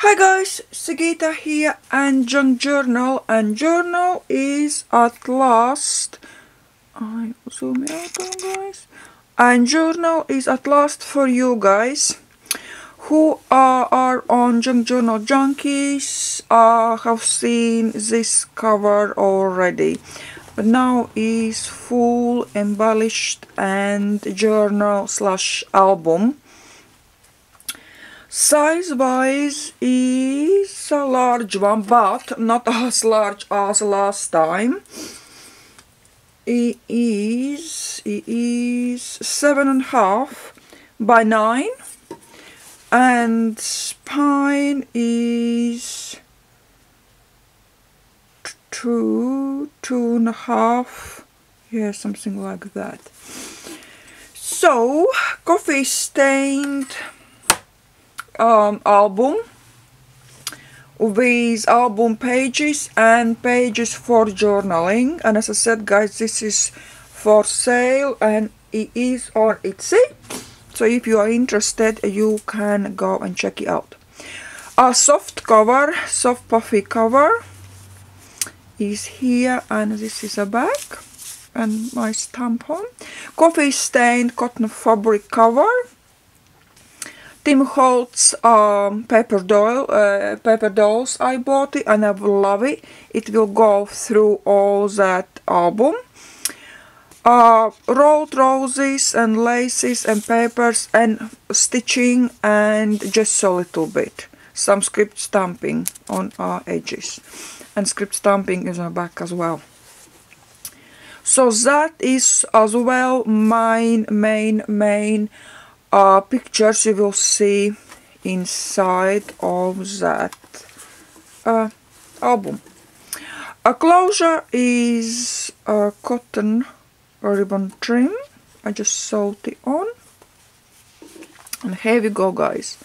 Hi guys, Sigita here and Junk Journal, and journal is at last, I zoom out on guys, and journal is at last for you guys who are on Junk Journal junkies, have seen this cover already, but now is full embellished and journal slash album. Size-wise is a large one, but not as large as last time. It is 7.5 by 9, and spine is 2.5, yeah, something like that. So, coffee stained album with album pages and pages for journaling, and as I said guys, this is for sale and it is on Etsy, so if you are interested you can go and check it out. A soft cover, soft puffy cover is here, and this is a back and my stamp on. Coffee stained cotton fabric cover. Tim Holtz paper dolls. I bought it and I love it. It will go through all that album. Rolled roses and laces and papers and stitching and just a little bit. Some script stamping on our edges. And script stamping is on the back as well. So that is as well main pictures you will see inside of that album. A closure is a cotton ribbon trim. I just sewed it on, and here we go guys.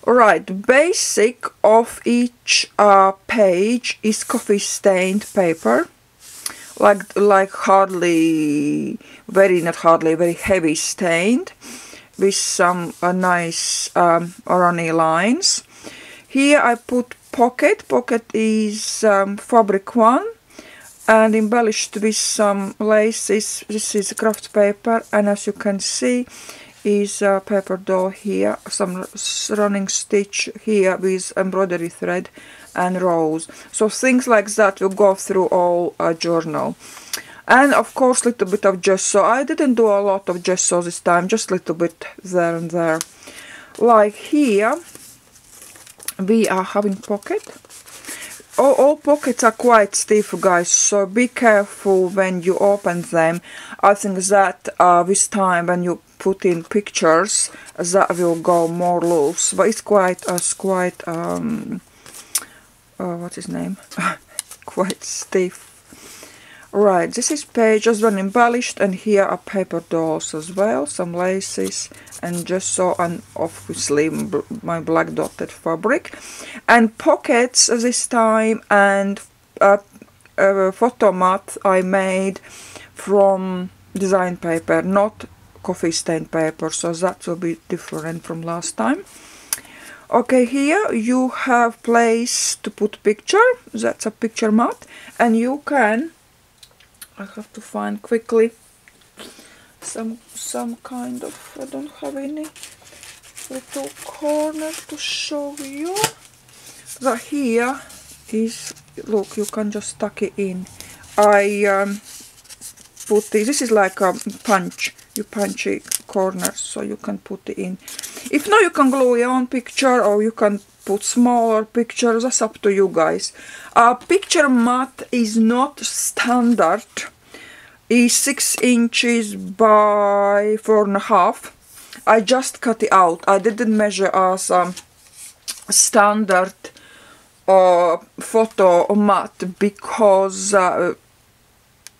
Alright, basic of each page is coffee stained paper, like very heavy stained, with some nice runny lines. Here I put pocket. Pocket is fabric one and embellished with some laces. This is craft paper, and as you can see is a paper doll here, some running stitch here with embroidery thread and rows. So things like that will go through all journal. And of course little bit of gesso. I didn't do a lot of gesso this time, just a little bit there and there. Like here we are having pocket. All pockets are quite stiff guys, so be careful when you open them. I think that this time when you put in pictures that will go more loose, but it's quite what's his name? Quite stiff. Right, this is page just one embellished, and here are paper dolls as well, some laces and gesso, and obviously my black dotted fabric, and pockets this time, and photo mat I made from design paper, not coffee stain paper, so that will be different from last time. Okay, here you have place to put picture, that's a picture mat, and you can, I have to find quickly some kind of, I don't have any little corner to show you. But here is, look, you can just tuck it in. I put this is like a punch, you punch it corners so you can put it in. If not, you can glue your own picture, or you can put smaller pictures, that's up to you guys. Picture mat is not standard, is 6 inches by 4.5. I just cut it out, I didn't measure as standard photo mat, because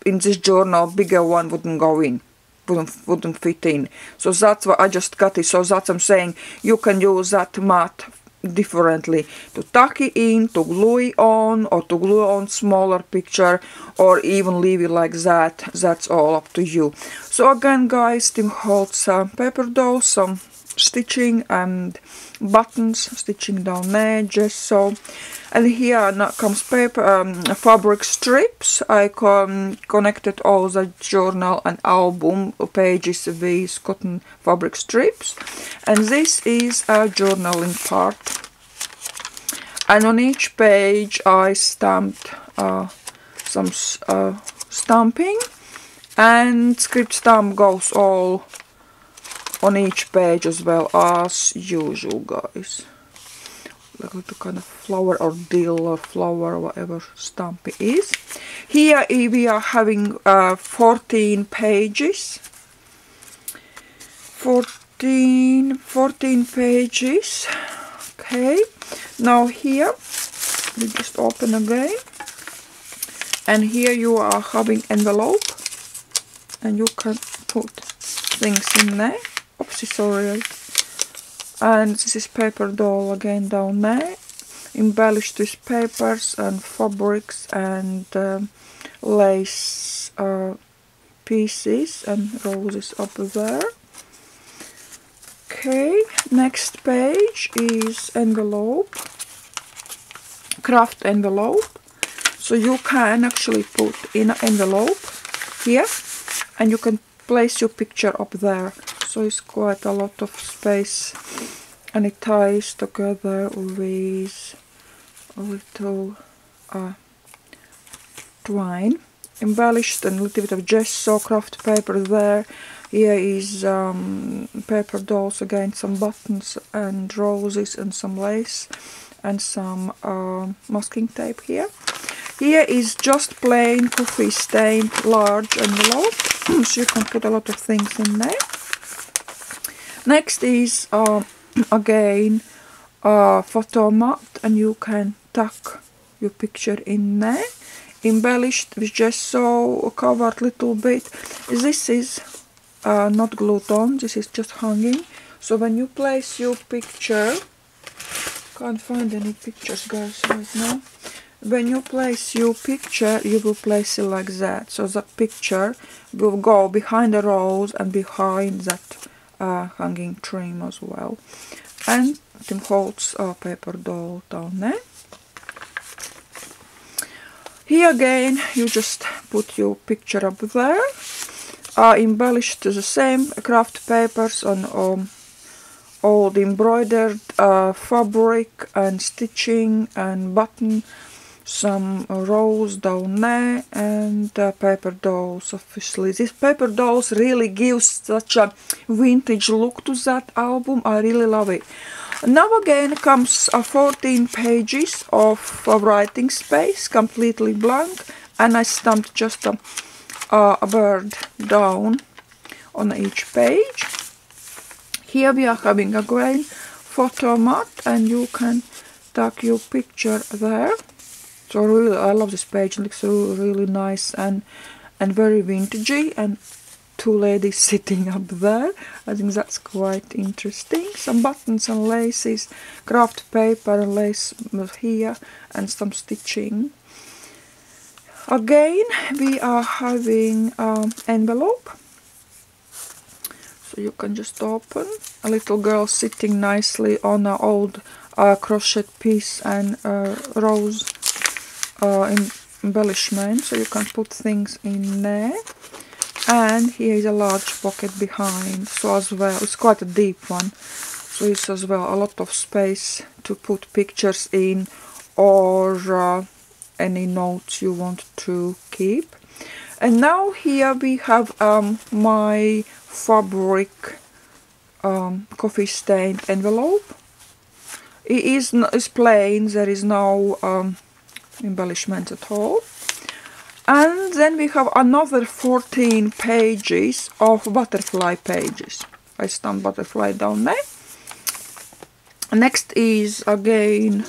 in this journal bigger one wouldn't go in, wouldn't fit in, so that's why I just cut it. So that's I'm saying you can use that mat differently, to tuck it in, to glue it on, or to glue on smaller picture, or even leave it like that. That's all up to you. So again guys, Tim Holtz paper doll, some stitching and buttons, stitching down there, just so. And here now comes paper, fabric strips. I connected all the journal and album pages with cotton fabric strips, and this is a journaling part. And on each page I stamped some stamping, and script stamp goes all on each page as well as usual, guys. Like a little kind of flower or dill or flower or whatever stamp it is. Here we are having 14 pages. 14 pages. Okay. Now here we just open again. And here you are having envelope. And you can put things in there. Oopsie, sorry. And this is paper doll again down there, embellished with papers and fabrics and lace pieces and roses up there. Okay, next page is envelope, craft envelope. So you can actually put in an envelope here, and you can place your picture up there. So it's quite a lot of space, and it ties together with a little twine, embellished and a little bit of gesso craft paper there. Here is paper dolls again, some buttons and roses and some lace and some masking tape here. Here is just plain coffee stained large envelope, so you can put a lot of things in there. Next is again photo mat, and you can tuck your picture in there, embellished with gesso, covered little bit. This is not glued on, this is just hanging. So when you place your picture, can't find any pictures, guys, right now. When you place your picture, you will place it like that. So that picture will go behind the rose and behind that hanging trim as well. And Tim holds a paper doll down there. Here again, you just put your picture up there. Embellished the same craft papers on old embroidered fabric and stitching and button. Some rose down there, and paper dolls, obviously. These paper dolls really gives such a vintage look to that album. I really love it. Now again comes 14 pages of writing space, completely blank, and I stamped just a bird down on each page. Here we are having again photo mat, and you can tuck your picture there. So really, I love this page. It looks really nice and very vintagey, and two ladies sitting up there. I think that's quite interesting. Some buttons and laces, craft paper and lace here, and some stitching. Again, we are having envelope. So you can just open. A little girl sitting nicely on an old crochet piece and rose embellishment, so you can put things in there. And here is a large pocket behind, so as well it's quite a deep one, so it's as well a lot of space to put pictures in, or any notes you want to keep. And now here we have my fabric coffee stained envelope. It is plain, there is no embellishment at all. And then we have another 14 pages of butterfly pages. I stamped butterfly down there. Next is again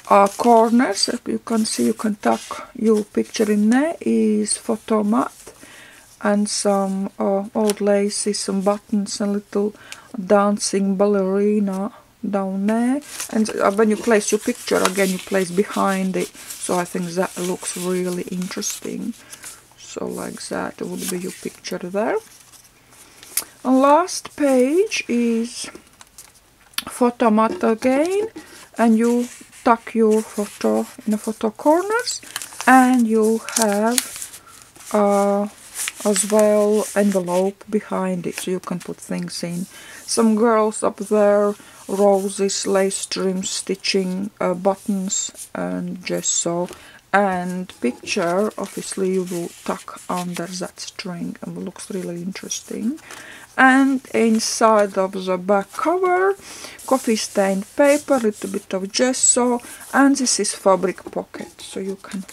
corners. You can see, you can tuck your picture in there. Is photo mat and some old laces, some buttons, and little dancing ballerina down there. And when you place your picture again, you place behind it, so I think that looks really interesting. So like that would be your picture there. And last page is photo mat again, and you tuck your photo in the photo corners, and you have as well envelope behind it, so you can put things in. Some girls up there, roses, lace trims, stitching, buttons, and just so. And picture, obviously you will tuck under that string, and it looks really interesting. And inside of the back cover, coffee stained paper, little bit of gesso, and this is fabric pocket, so you can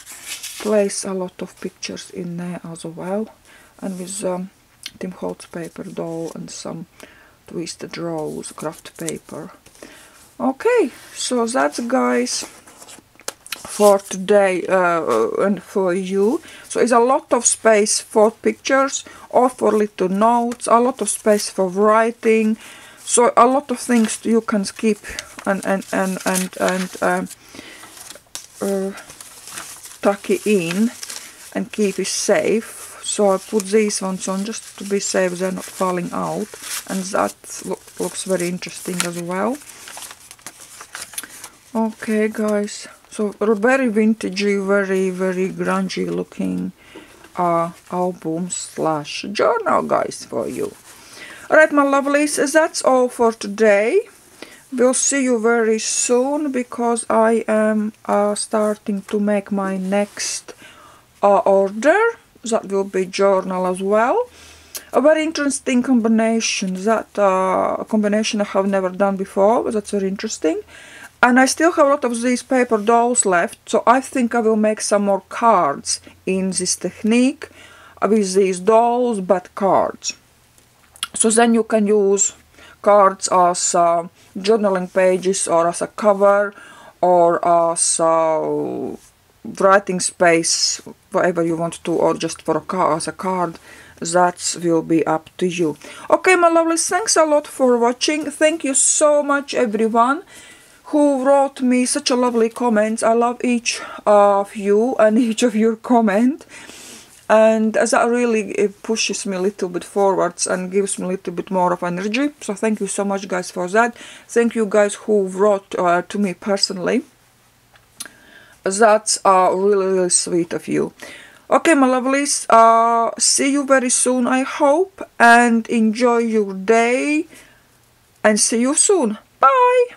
place a lot of pictures in there as well. And with Tim Holtz paper doll and some twisted rose craft paper. Okay, so that's, guys, for today and for you. So it's a lot of space for pictures or for little notes, a lot of space for writing, so a lot of things you can keep and tuck it in and keep it safe. So I put these ones on just to be safe they're not falling out, and that looks very interesting as well. Okay, guys, so very vintagey, very grungy looking album / journal, guys, for you. Alright, my lovelies, that's all for today. We'll see you very soon, because I am starting to make my next order. That will be journal as well. A very interesting combination. That combination I have never done before, but that's very interesting. And I still have a lot of these paper dolls left, so I think I will make some more cards in this technique with these dolls, but cards. So then you can use cards as journaling pages, or as a cover, or as writing space, whatever you want to, or just for as a card. That will be up to you. Okay, my lovelies, thanks a lot for watching. Thank you so much, everyone who wrote me such a lovely comments. I love each of you and each of your comment, and that really pushes me a little bit forwards and gives me a little bit more of energy. So thank you so much, guys, for that. Thank you, guys, who wrote to me personally. That's really sweet of you. Okay, my lovelies, see you very soon, I hope, and enjoy your day, and see you soon. Bye!